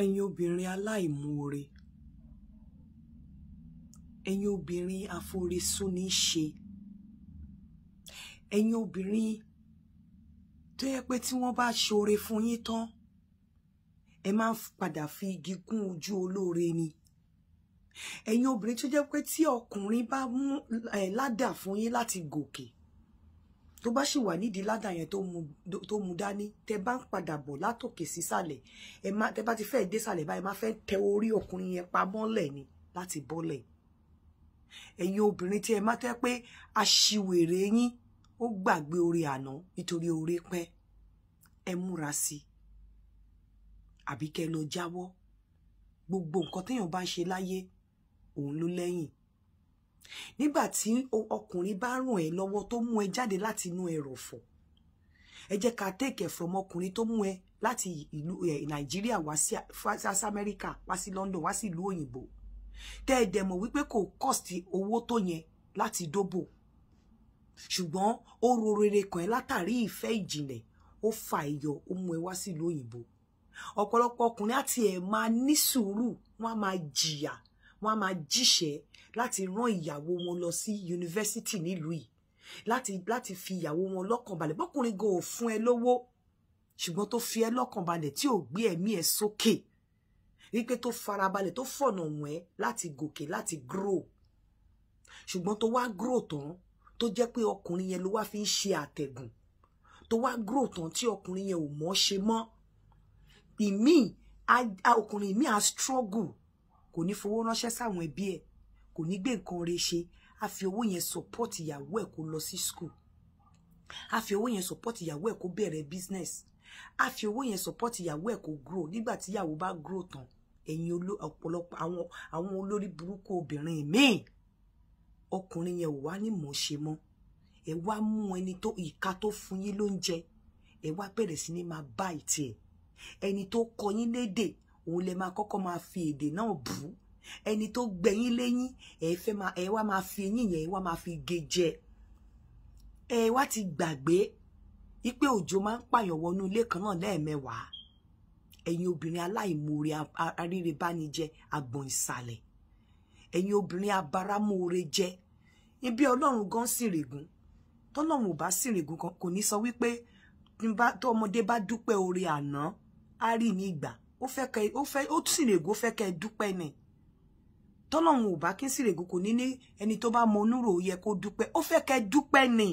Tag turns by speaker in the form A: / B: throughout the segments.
A: Ẹ̀yin obìnrin aláìmoore, ẹ̀yin obìnrin aforesúni ṣe, ẹ̀yin obìnrin tó yẹ pé tí wọ́n bá ṣoore fún yín tán ẹ máa ń padà fi igi kún ojú olóore ni. Ẹ̀yin obìnrin tó jẹ́ pé tí ọkùnrin bá mú ládà fún yín láti gòkè tó bá sì wà nídìí ládà yẹn tó mú dání tẹ bá ń padà bọ̀ látòkè sísàlẹ̀ tẹ bá ti fẹ́ dé sàlẹ̀ báyìí máa fẹ́ tẹ orí ọkùnrin yẹn pa mọ́lẹ̀ ni láti bọ́lẹ̀. Ẹ̀yin obìnrin tí ẹ má tẹ́ pé aṣiwèrè yín ó gbàgbé oore àná nítorí oore pẹ́, ẹ múra sí àbí kẹ́ lọ jáwọ́. Gbogbo nǹkan téèyàn bá ń ṣe láyé òun ló lẹ́yìn. Nígbà tí ọkùnrin bá ràn ẹ́ lọ́wọ́ tó mú ẹ jáde láti inú ẹrọ̀fọ̀, ẹ jẹ́ ká take from ọkùnrin tó mú ẹ láti ìlú Nàìjíríà wá sí Amẹ́ríkà, wá sí London, wá sí ìlú òyìnbó. Tẹ́ ẹ dẹ̀ mọ̀ wípé kò cost owó tó yẹn láti dóbò, ṣùgbọ́n ó ro rere kan ẹ látàrí ìfẹ́ ìjìnlẹ̀, ó fa ẹyọ, ó mú ẹ wá sí ìlú òyìnbó. Ọ̀pọ̀lọpọ̀ ọkùnrin àti ẹ̀ máa ní sùúrù, wọ́n á máa jìyà, wọ́n á máa jíṣẹ́ láti rán ìyàwó wọn lọ sí yunifásítì nílùú yìí, láti fi ìyàwó wọn lọ́kàn balẹ̀. Bọ́kùnrin gan ò fún ẹ lówó, ṣùgbọ́n tó fi ẹ lọ́kàn balẹ̀, tí ò gbé ẹ̀mí ẹ sókè, wípé tó farabalẹ̀, tó fọ̀nà wọ̀n ẹ́ láti gòkè, láti grow. Ṣùgbọ́n tó wá grow tán, tó jẹ́ pé ọkùnrin yẹn ló wá fi ń ṣe àtẹ̀gùn, tó wá grow tán tí ọkùnrin yẹn ò mọ̀ ṣe mọ́. Ọkùnrin ìmí á struggle, kò ní fowó ránṣẹ́ sáwọn ẹbí ẹ̀, kò ní gbé nǹkan rẹ̀ ṣe, á fi owó yẹn support ìyàwó ẹ̀ kó lọ sí school, á fi owó yẹn support ìyàwó ẹ̀ kó bẹ̀rẹ̀ business, á fi owó yẹn support ìyàwó ẹ̀ kó grow. Nígbà tí ìyàwó bá grow tán, ẹ̀yin ọ̀pọ̀lọpọ̀ àwọn olórí burúkú obìnrin míì, ọkùnrin yẹn ò wá ní mọ̀ ṣe mọ́. Ẹ wá mú ẹni tó ìka tó fún yín lóúnjẹ, ẹ wá bẹ̀rẹ̀ sí ní máa bá ìtì ẹ̀. Ẹni tó kọ yín lédè, òun lè máa kọ́kọ́ máa fi èdè náà bú. Ẹni tó gbẹ̀yìn lẹ́yìn, ẹ wá máa fi eyín yẹn, ẹ wá máa fi gé jẹ. Ẹ wá ti gbàgbé wípé òjò máa ń pààyàn wọnú ilé kan náà lẹ́ẹ̀mẹwàá. Ẹ̀yin obìnrin aláìmoore, arírebánijẹ, àgbọ̀n ìsàlẹ̀. Ẹ̀yin obìnrin abáramóore jẹ. Ibi Ọlọ́run gan sìrègùn. Tọ́lọ́run ò bá sìrègùn kan kò ní sọ wípé tó ọmọdé bá dúpẹ́ oore àná, á rí ní ìgbà. Ó sìrègùn, ó fẹ́ kẹ́ dúpẹ́ ni. Tọ́lọ́run ò bá kí sìrègùn kò ní ní ẹni tó bá mọ onúrò ó yẹ kó dúpẹ́. Ó fẹ́ kẹ́ dúpẹ́ ni.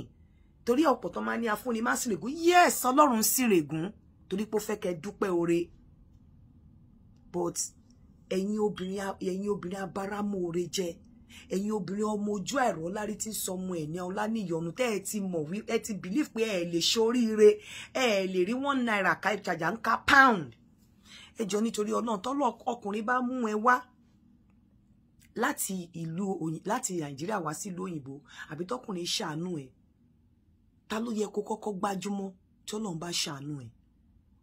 A: Torí ọ̀pọ̀ tó máa ní afúnni má sìrègùn. Yes, Ọlọ́run sìrègùn torí pé ó fẹ́ kẹ́ dúpẹ́ oore. But ẹ̀yin obìnrin abáramóore jẹ, ẹ̀yin obìnrin ọmọ ojú àìrọ́ lárí tí ń sọmọ ẹ̀ ní ọlá níyọnu, tẹ́ ẹ ti mọ̀ wí, ẹ ti believe pé ẹ lè ṣoríire, ẹ lè rí 1 naira ká ìtajà ń ká pound. Ẹ jọ nítorí Ọlọ́run, tọ́lọ́ ọkùnrin bá mú ẹ wá láti Nàìjíríà wá sí ìlú òyìnbó, àbí tọkùnrin ṣàánú ẹ, ta ló yẹ kó kọ́kọ́ gbájúmọ́ tí Ọlọ́run bá ṣàánú ẹ?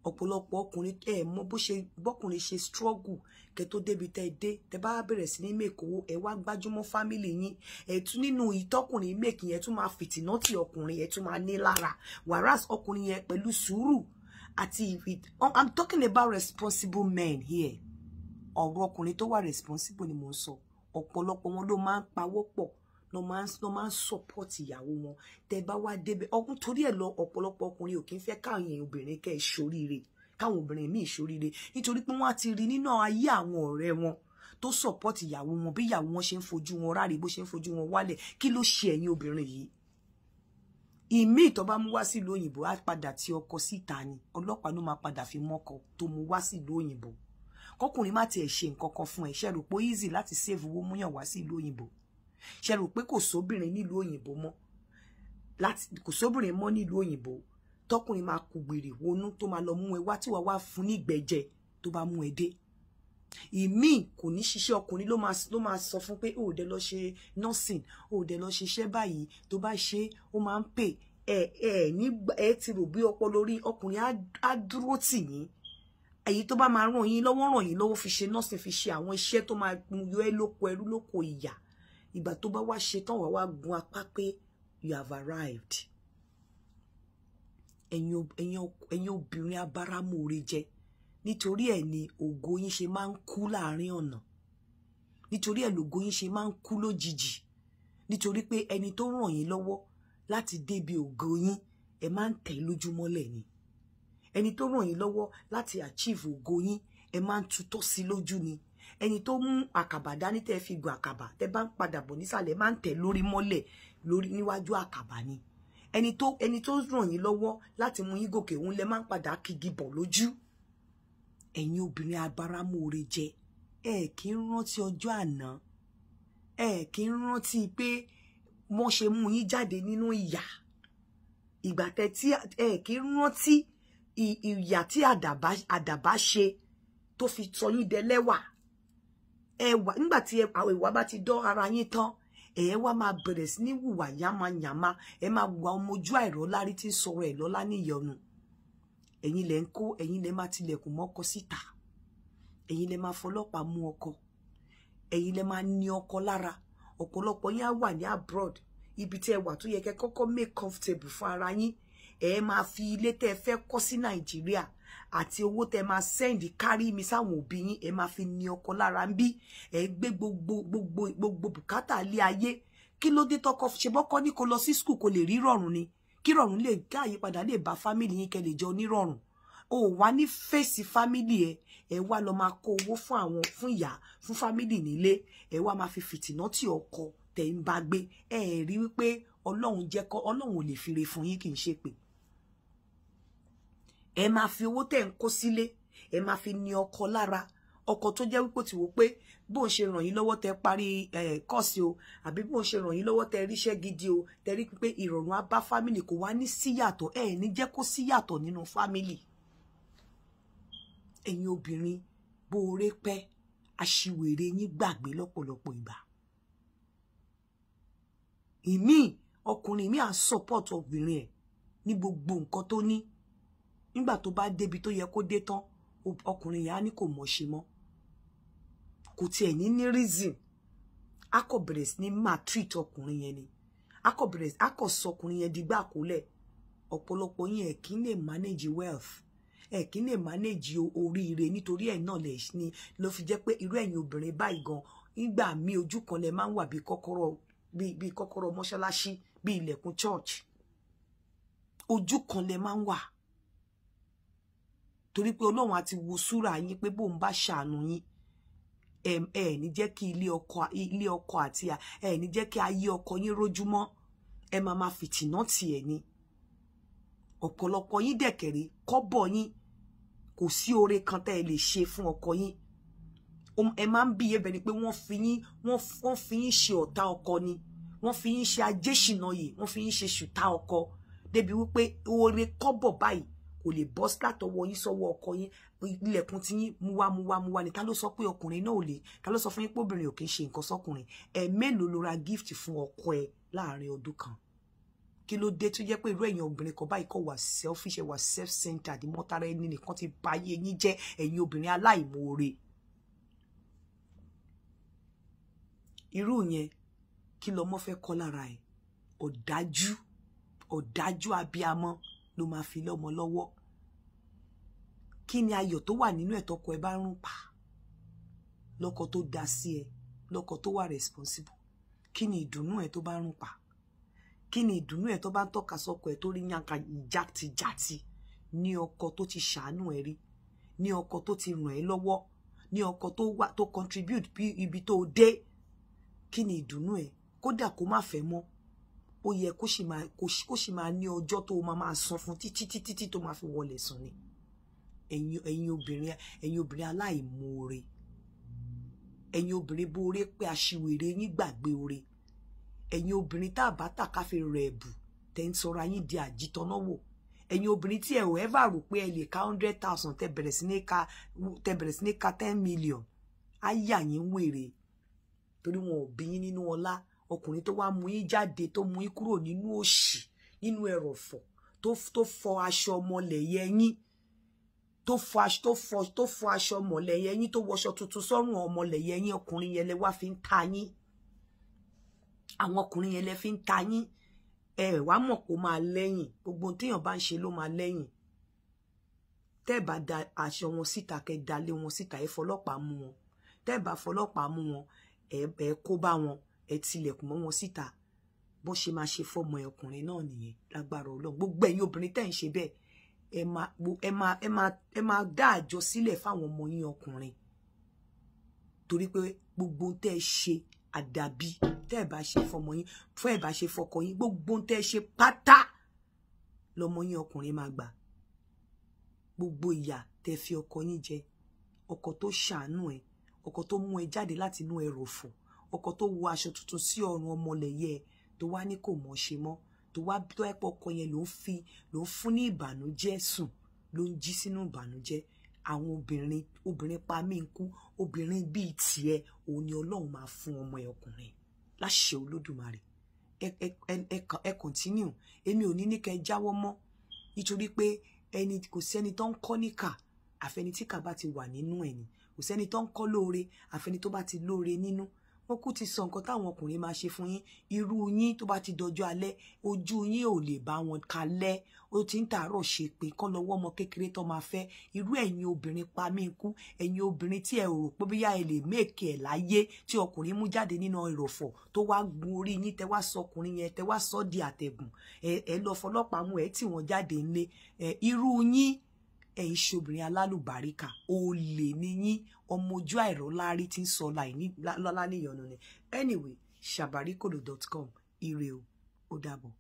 A: Ọ̀pọ̀lọpọ̀ ọkùnrin ẹ mọ̀ bọ́kùnrin ṣe struggle kẹ́ tó débi tẹ́ dé, tẹ́ bá bẹ̀rẹ̀ sí ní make owó, ẹ wá gbájúmọ́ family yín, ẹ tún nínú ìtọ́kùnrin make yẹn tún máa fìtínà tí ọkùnrin yẹn tún máa ní lára. Whereas ọkùnrin yẹn pẹ̀lú sùúrù àti I'm talking about responsible men here. Ọ̀rọ̀ ọkùnrin tó wà responsible ni mò ń sọ. Ọ̀pọ̀lọpọ̀ wọn ló máa ń pawọ́ pọ̀, ló máa ń support ìyàwó wọn. Tẹ́ bá wá débẹ̀, torí ẹ̀ lọ ọ̀pọ̀lọpọ̀ ọkùnrin ò kí ń fẹ́ káwọn obìnrin kẹ́ ṣoríire, káwọn obìnrin míì ṣoríire, nítorí pé wọ́n á ti rí nínú ayé àwọn ọ̀rẹ́ wọn tó support ìyàwó wọn, bí ìyàwó wọn ṣe ń fojú wọn ráre, bó ṣe ń fojú wọn wálẹ̀. Kí ló ṣe ẹ̀yin obìnrin yìí? Ìmí tó bá mú wá sí ìlú òyìnbó á padà tí ọkọ síta ni, ọlọ́pàá ló máa padà fi mọ́kọ tó mú wá sí ìlú òyìnbó. Kọkùnrin má tiẹ̀ ṣe nǹkan kan fún ẹ, ṣé rò pé easy láti save owó múyàn wá sí ìlú òyìnbó? Ṣé rò pé kò sóbìnrin nílùú òyìnbó mọ́, kò sóbìnrin mọ́ nílùú òyìnbó tọkùnrin máa kú gbèrè wọnú tó máa lọ mú ẹ wá tí wàá fún ní ìgbẹ́jẹ tó bá mú ẹ dé? Ìmí kò ní ṣiṣẹ́, ọkùnrin ló máa sọ fún pé ó dé lọ ṣe nursing, ó dé lọ ṣiṣẹ́ báyìí, tó bá ṣe ó máa ń pè ẹ ti rò bí ọpọlọ orí ọkùnrin á dúró tì yín. Èyí tó bá máa ràn yín lọ́wọ́ fi ṣe nursing, fi ṣe àwọn iṣẹ́ tó máa yọ ẹ́ lóko ẹrú, lóko ìyà. Ìgbà tó bá wá ṣe tán wá gun apá pé you have arrived. Ẹ̀yin obìnrin abáramóore jẹ, nítorí ẹ̀ ni ògo yín ṣe máa ń kú láàrin ọ̀nà, nítorí ẹ̀ lògo yín ṣe máa ń kú lójijì, nítorí pé ẹni tó ràn yín lọ́wọ́ láti débi ògo yín ẹ máa ń tẹ̀ lójúmọ́lẹ̀ ni, ẹni tó ràn yín lọ́wọ́ láti achieve ògo yín ẹ máa ń tutọ́ sí lójú ni, ẹni tó mú àkàbà dání tẹ́ fi gun àkàbà tẹ́ bá ń padà bọ̀ nísàlẹ̀ máa ń tẹ̀ lórí mọ́lẹ̀ lórí níwájú àkàbà ni, ẹni tó ràn yín lọ́wọ́ láti mú yín gòkè òun lẹ máa ń padà kígi bọ̀ lójú. Ẹ̀yin obìnrin abáramóore jẹ, ẹ kì í rántí ọjọ́ àná, ẹ kì í rántí pé wọ́n ṣe mú yín jáde nínú ìyà, ìgbà tẹ́ tí ẹ kì í rántí ìyà tí àdàbá ṣe tó fi sọ yín dẹlẹ́wà. Ẹwà nígbà tí àwọn ìwà bá ti dán ara yín tán, ẹ wá máa bẹ̀rẹ̀ sí ní hùwà yàmàyàmà, ẹ máa hùwà ọmọ ojú àìrọ́lárí tí ń sọ̀rọ̀ ẹ̀ lọ́lá níyọnu. Ẹ̀yin lẹ ń kó, ẹ̀yin lẹ máa tilẹ̀kùn mọ́kọ síta, ẹ̀yin lẹ máa fọlọ́pàá mú ọkọ, ẹ̀yin lẹ máa ní ọkọ lára. Ọ̀pọ̀lọpọ̀ yín á wà ní abroad, ibi tí ẹ wà tó yẹ kẹ́ kọ́kọ́ make comfortable fún ara yín, ẹ máa fi ilé tẹ́ fẹ́ kọ́ sí Nàìjíríà àti owó tẹ́ máa send kárí mi sáwọn òbí yín, ẹ máa fi ní ọkọ lára ń bí, ẹ gbé gbogbo bùkátà lé ayé. Kí ló dé tọkọ ṣe bọ́kọ ní kó lọ sí school kó lè rí rọ̀rùn ni, kí rọ̀rùn lè ká àyípadà lè bá family yín kẹ́ lè jọ onírọ̀rùn. O wá ní fèsì family ẹ wá lọ máa kó owó fún àwọn fún ìyá fún family nílé, ẹ wá máa fi fìtínà tí ọkọ tẹ́ ń bá gbé. Ẹ rí wípé Ọlọ́run jẹ́ kó Ọlọ́run ò lè fire fún yín kì í ṣe pé ẹ máa fi owó tẹ́ ń kó sílé ẹ máa fi ní ọkọ lára, ọkọ tó jẹ́ wípé tí wò pé bó ń ṣe ràn yín lọ́wọ́ tẹ́ parí kọ́ọ̀sì o, àbí bó ń ṣe ràn yín lọ́wọ́ tẹ́ ríṣẹ́ gidi o, tẹ́ rí pé ìrọ̀rùn á bá family, kò wá ní síyàtọ̀, ẹ ní jẹ́ kó síyàtọ̀ nínú family. Ẹ̀yin obìnrin bóore pẹ́ aṣiwèrè yín gbàgbé lọ́pọ̀lọpọ̀ ìgbà. Ìmí ọkùnrin mi à support obìnrin ẹ̀ ní gbogbo nǹkan tó ní, nígbà tó bá débi tó yẹ kó dé tán ọkùnrin yẹn á ní kò mọ̀ ṣe mọ́, kò tiẹ̀ ní reason, a kò bẹ̀rẹ̀ sí ní máa treat ọkùnrin yẹn ni, a kò sọ ọkùnrin yẹn dìgbà kólẹ̀. Ọ̀pọ̀lọpọ̀ yín ẹ̀ kí ń lè manage wealth, ẹ̀ kí ń lè manage oríire, nítorí ẹ̀ náà lè ní ló fi jẹ́ pé irú ẹ̀yin obìnrin báyìí gan nígbà mí ojú kan lẹ máa ń wà bí kọ́kọ́rọ́ mọ́ṣáláṣí, bí ilẹ̀kùn church, ojú kan lẹ máa ń wà. Torí pé Ọlọ́run á ti wo súrà yín pé bóun bá ṣàánú yín ẹ ní jẹ́ kí ilé ọkọ àti ẹ ní jẹ́ kí ayé ọkọ yín rójúmọ́, ẹ máa fìtínà tiẹ̀ ni. Ọ̀pọ̀lọpọ̀ yín dẹ̀kẹ̀rẹ̀ kọ́bọ̀ yín kò sí oore kan tẹ́ ẹ lè ṣe fún ọkọ yín, ẹ máa ń bí ẹbẹ̀ ni pé wọ́n fi yín ṣe ọ̀tá ọkọ ni, wọ́n fi yín ṣe ajéṣìnàyè, wọ́n fi yín ṣe ṣùtá ọkọ, débi wípé oore kọ́bọ̀ báyìí kò lè bọ́ látọwọ́ yín sọ́wọ́ ọkọ yín, ilẹ̀kùn tí yín múwá ni. Ta ló sọ pé ọkùnrin náà ò lè, ta ló sọ fún yín pé obìnrin ò kì í ṣe nǹkan sọ́kùnrin? Ẹ mélòó ló ra gift fún ọkọ ẹ láàrin ọdún kan? Kí ló dé tó jẹ́ pé irú ẹ̀yin obìnrin kan báyìí kò wà selfish, ẹ wà self-centered, mọ́tara ẹni nìkan ti bà ayé yín jẹ́, ẹ̀yin obìnrin aláìmoore. Irú yẹn kí lọmọ fẹ́ kọ́ lára ẹ̀? Ọ̀dájú abiyamọ ló máa fi lọ́mọ lọ́wọ́. Kí ni ayọ̀ tó wà nínú ẹ̀ tọ́kọ ẹ bá rún pa? Lọ́kọ tó dá sí ẹ, lọ́kọ tó wà responsible. Kí ni ìdùnnú ẹ tó bá rún pa? Kí ni ìdùnnú ẹ tó bá ń tọ́ka sọ́kọ ẹ tó rí yànká jàtijàti? Ní ọkọ tó ti ṣàánú ẹ rí, ní ọkọ tó ti ràn ẹ́ lọ́wọ́, ní ọkọ tó contribute bí ibi tó dé. Kí ni ìdùnnú ẹ? Kódà kó má fẹ́ mọ́, ó yẹ kó sì máa ní ọjọ́ tó máa san fún títí tó máa fi wọlé sùn ni. Ẹ̀yin obìnrin aláìmoore, ẹ̀yin obìnrin bóore pé aṣiwèrè yín gbàgbé oore, ẹ̀yin obìnrin tá bá tà ká fi rẹ̀ ẹ̀bù tẹ́ ń sọra yín di àjítọ́náwò, ẹ̀yin obìnrin tí ẹ ò ever rò pé ẹ lè ka 100,000 tẹ́ bẹ̀rẹ̀ sí ní ka 10 million, á yà yín wèrè. Torí wọn ò bí yín nínú ọlá. Ọkùnrin tó wá mú yín jáde, tó mú yín kúrò nínú òṣì, nínú ẹrọ̀fọ̀, tó fọ aṣọ ọmọlẹ̀yẹ yín, tó fọ aṣọ ọmọlẹ̀yẹ yín, tó wọṣọ tuntun sọ́rùn ọmọlẹ̀yẹ yín, ọkùnrin yẹn lẹ wá fi ń ta yín. Àwọn ọkùnrin yẹn lẹ fi ń ta yín. Ẹ wá mọ̀ kó máa lẹ́yìn, gbogbo téèyàn bá ń ṣe ló máa lẹ́yìn. tẹ́ bá da aṣọ wọn síta kẹ́ dalé wọn síta ẹ fọlọ́pàá mú wọn tẹ́ bá fọlọ́pàá mú wọn ẹ kó bá wọn ẹ tilẹ̀kùn mọ́ wọn síta bó ṣe máa ṣe fọ́mọ ọkùnrin náà nìyẹn lágbára Ọlọ́run gbogbo ẹ̀yin obìnrin tẹ́ ń ṣe bẹ́ẹ̀ ẹ máa dá àjọ sílẹ̀ fáwọn ọmọ yín ọkùnrin torí pé gbogbo tẹ́ ẹ ṣe àdàbí tẹ́ ẹ bá ṣe fọ́mọ yín fún ẹ bá ṣe fọ́kọ yín gbogbo tẹ́ ẹ ṣe pátá lọmọ yín ọkùnrin máa gbà gbogbo ìyà tẹ́ fi ọkọ yín jẹ ọkọ tó ṣàánú ẹ ọkọ tó mú ẹ jáde láti inú ẹrọ̀fọ̀ ọkọ tó wọ aṣọ tuntun sí ọrùn ọmọlẹ̀yẹ tó wá ní kò mọ̀ ṣe mọ́ tó wá tó ẹ pọ ọkọ yẹn ló ń fún ní ìbànújẹ́ sùn ló ń jí sínú ìbànújẹ́ àwọn obìnrin pa mí ń kú obìnrin bíi tiẹ̀ òun ni Ọlọ́run máa fún ọmọ ẹ ọkùnrin láṣẹ Olódùmarè ẹ continue èmi ò ní kẹ́ jáwọ́ mọ́ nítorí pé kò sẹ́ni tó ń kọ́ níkà àfẹni tí kà bá ti wà nínú ẹ̀ ni kò sẹ́ni tó ń kọ́ lóore àfẹni tó bá ti lóore nínú wọn kú ti sọ nǹkan táwọn ọkùnrin máa ṣe fún yín irú yín tó bá ti dọjọ́ alẹ́ ojú yín ò lè bá wọn kalẹ̀ ó ti ń tàárọ̀ ṣe pé kán lọ́wọ́ ọmọ kékeré tó máa fẹ́ irú ẹ̀yin obìnrin pa mí kú ẹ̀yin obìnrin tí ẹ rò pé bóyá ẹ lè méèkì ẹ̀ láyé tí ọkùnrin mú jáde nínú ìrọ̀fọ̀ tó wá gun orí yín tẹ wá sọ ọkùnrin yẹn tẹ wá sọ di àtẹ̀gùn ẹ lọ fọlọ́pàá mú ẹ tí wọ́n jáde ńlé irú yín ẹ̀yin ṣobìnrin alálùbáríkà olè ní yín ọmọ ojú àìrọ́lárí tí ń sọ lọ́lá níyọnu ni anyway shabarikolo.com ire o ó dàbọ̀.